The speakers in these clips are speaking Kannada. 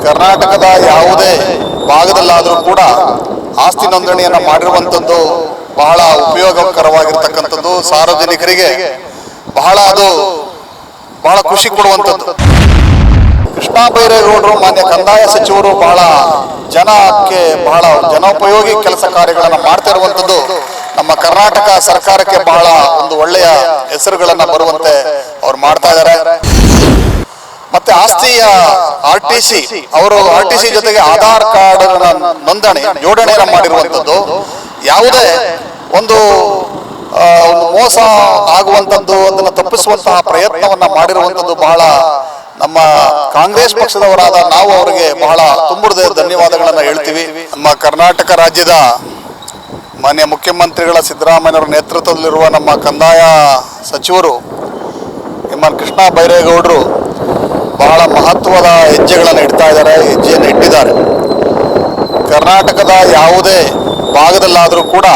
ಕರ್ನಾಟಕದ ಯಾವುದೇ ಭಾಗದಲ್ಲಾದರೂ ಕೂಡ ಆಸ್ತಿ ನೋಂದಣಿಯನ್ನು ಮಾಡಿರುವಂಥದ್ದು ಬಹಳ ಉಪಯೋಗಕರವಾಗಿರ್ತಕ್ಕಂಥದ್ದು, ಸಾರ್ವಜನಿಕರಿಗೆ ಬಹಳ ಖುಷಿ ಕೊಡುವಂಥದ್ದು. ಕೃಷ್ಣ ಬೈರೇಗೌಡರು ಮಾನ್ಯ ಕಂದಾಯ ಸಚಿವರು ಬಹಳ ಜನೋಪಯೋಗಿ ಕೆಲಸ ಕಾರ್ಯಗಳನ್ನು ಮಾಡ್ತಾ ಇರುವಂಥದ್ದು ನಮ್ಮ ಕರ್ನಾಟಕ ಸರ್ಕಾರಕ್ಕೆ ಬಹಳ ಒಂದು ಒಳ್ಳೆಯ ಹೆಸರುಗಳನ್ನು ಬರುವಂತೆ ಅವ್ರು ಮಾಡ್ತಾ ಇದ್ದಾರೆ. ಮತ್ತೆ ಆಸ್ತಿಯ ಆರ್ ಟಿ ಸಿ ಜೊತೆಗೆ ಆಧಾರ್ ಕಾರ್ಡ್ ನೋಂದಣಿ ಜೋಡಣೆಯನ್ನು ಮಾಡಿರುವಂಥದ್ದು, ಯಾವುದೇ ಒಂದು ಮೋಸ ಆಗುವಂಥದ್ದು ಅದನ್ನು ತಪ್ಪಿಸುವಂತಹ ಪ್ರಯತ್ನವನ್ನ ಮಾಡಿರುವಂಥದ್ದು ಬಹಳ ನಮ್ಮ ಕಾಂಗ್ರೆಸ್ ಪಕ್ಷದವರಾದ ನಾವು ಅವರಿಗೆ ಬಹಳ ತುಂಬುವುದೇ ಧನ್ಯವಾದಗಳನ್ನು ಹೇಳ್ತೀವಿ. ನಮ್ಮ ಕರ್ನಾಟಕ ರಾಜ್ಯದ ಮಾನ್ಯ ಮುಖ್ಯಮಂತ್ರಿಗಳ ಸಿದ್ದರಾಮಯ್ಯನವರ ನೇತೃತ್ವದಲ್ಲಿರುವ ನಮ್ಮ ಕಂದಾಯ ಸಚಿವರು ಕೃಷ್ಣ ಬೈರೇಗೌಡರು ಬಹಳ ಮಹತ್ವದ ಹೆಜ್ಜೆಯನ್ನು ಇಟ್ಟಿದ್ದಾರೆ. ಕರ್ನಾಟಕದ ಯಾವುದೇ ಭಾಗದಲ್ಲಾದರೂ ಕೂಡ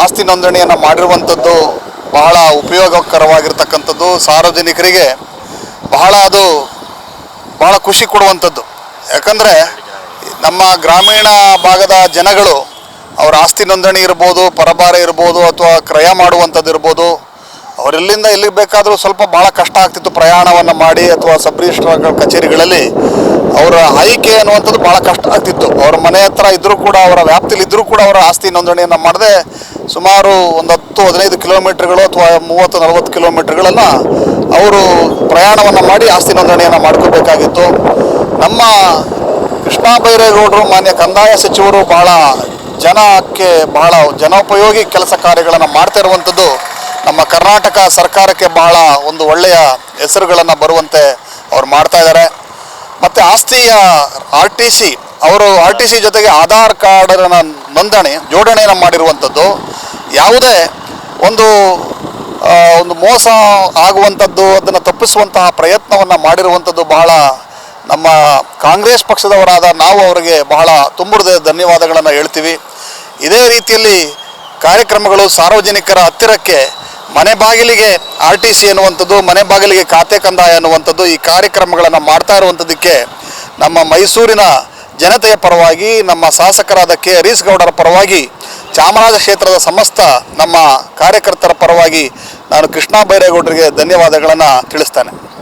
ಆಸ್ತಿ ನೋಂದಣಿಯನ್ನು ಮಾಡಿರುವಂಥದ್ದು ಬಹಳ ಉಪಯೋಗಕರವಾಗಿರ್ತಕ್ಕಂಥದ್ದು, ಸಾರ್ವಜನಿಕರಿಗೆ ಬಹಳ ಖುಷಿ ಕೊಡುವಂಥದ್ದು. ಯಾಕಂದರೆ ನಮ್ಮ ಗ್ರಾಮೀಣ ಭಾಗದ ಜನಗಳು ಅವರ ಆಸ್ತಿ ನೋಂದಣಿ ಇರ್ಬೋದು, ಪರಭಾರೆ ಇರ್ಬೋದು, ಅಥವಾ ಕ್ರಯ ಮಾಡುವಂಥದ್ದು ಇರ್ಬೋದು, ಅವರೆಲ್ಲಿಂದ ಎಲ್ಲಿಗೆ ಬೇಕಾದರೂ ಬಹಳ ಕಷ್ಟ ಆಗ್ತಿತ್ತು ಪ್ರಯಾಣವನ್ನು ಮಾಡಿ, ಅಥವಾ ಸಬ್ ರಿಜಿಸ್ಟ್ರಾರ್ ಕಚೇರಿಗಳಲ್ಲಿ ಅವರ ಆಯ್ಕೆ ಅನ್ನುವಂಥದ್ದು ಬಹಳ ಕಷ್ಟ ಆಗ್ತಿತ್ತು. ಅವರ ಮನೆ ಹತ್ರ ಇದ್ದರೂ ಕೂಡ, ಅವರ ವ್ಯಾಪ್ತಿಲಿ ಇದ್ದರೂ ಕೂಡ ಅವರ ಆಸ್ತಿ ನೋಂದಣಿಯನ್ನು ಮಾಡದೆ ಸುಮಾರು ಒಂದು 10-15 ಕಿಲೋಮೀಟರ್ಗಳು ಅಥವಾ 30-40 ಕಿಲೋಮೀಟರ್ಗಳನ್ನು ಅವರು ಪ್ರಯಾಣವನ್ನು ಮಾಡಿ ಆಸ್ತಿ ನೋಂದಣಿಯನ್ನು ಮಾಡ್ಕೋಬೇಕಾಗಿತ್ತು. ನಮ್ಮ ಕೃಷ್ಣ ಬೈರೇಗೌಡರು ಮಾನ್ಯ ಕಂದಾಯ ಸಚಿವರು ಬಹಳ ಜನೋಪಯೋಗಿ ಕೆಲಸ ಕಾರ್ಯಗಳನ್ನು ಮಾಡ್ತಾ ಇರುವಂಥದ್ದು ನಮ್ಮ ಕರ್ನಾಟಕ ಸರ್ಕಾರಕ್ಕೆ ಬಹಳ ಒಂದು ಒಳ್ಳೆಯ ಹೆಸರುಗಳನ್ನು ಬರುವಂತೆ ಅವ್ರು ಮಾಡ್ತಾ ಇದ್ದಾರೆ. ಮತ್ತು ಆಸ್ತಿಯ ಆರ್ ಟಿ ಸಿ ಜೊತೆಗೆ ಆಧಾರ್ ಕಾರ್ಡ್ ನೋಂದಣಿ ಜೋಡಣೆಯನ್ನು ಮಾಡಿರುವಂಥದ್ದು, ಯಾವುದೇ ಒಂದು ಮೋಸ ಆಗುವಂಥದ್ದು ಅದನ್ನು ತಪ್ಪಿಸುವಂತಹ ಪ್ರಯತ್ನವನ್ನು ಮಾಡಿರುವಂಥದ್ದು ಬಹಳ ನಮ್ಮ ಕಾಂಗ್ರೆಸ್ ಪಕ್ಷದವರಾದ ನಾವು ಅವರಿಗೆ ಬಹಳ ತುಂಬುವುದೇ ಧನ್ಯವಾದಗಳನ್ನು ಹೇಳ್ತೀವಿ. ಇದೇ ರೀತಿಯಲ್ಲಿ ಕಾರ್ಯಕ್ರಮಗಳು ಸಾರ್ವಜನಿಕರ ಹತ್ತಿರಕ್ಕೆ ಮನೆ ಬಾಗಿಲಿಗೆ ಆರ್ ಟಿ ಸಿ ಅನ್ನುವಂಥದ್ದು, ಮನೆ ಬಾಗಿಲಿಗೆ ಖಾತೆ ಕಂದಾಯ ಅನ್ನುವಂಥದ್ದು ಈ ಕಾರ್ಯಕ್ರಮಗಳನ್ನು ಮಾಡ್ತಾ ಇರುವಂಥದ್ದಕ್ಕೆ ನಮ್ಮ ಮೈಸೂರಿನ ಜನತೆಯ ಪರವಾಗಿ, ನಮ್ಮ ಶಾಸಕರಾದ ಕೆ ಹರೀಶ್ ಗೌಡರ ಪರವಾಗಿ, ಚಾಮರಾಜ ಕ್ಷೇತ್ರದ ಸಮಸ್ತ ನಮ್ಮ ಕಾರ್ಯಕರ್ತರ ಪರವಾಗಿ ನಾನು ಕೃಷ್ಣ ಬೈರೇಗೌಡರಿಗೆ ಧನ್ಯವಾದಗಳನ್ನು ತಿಳಿಸ್ತೇನೆ.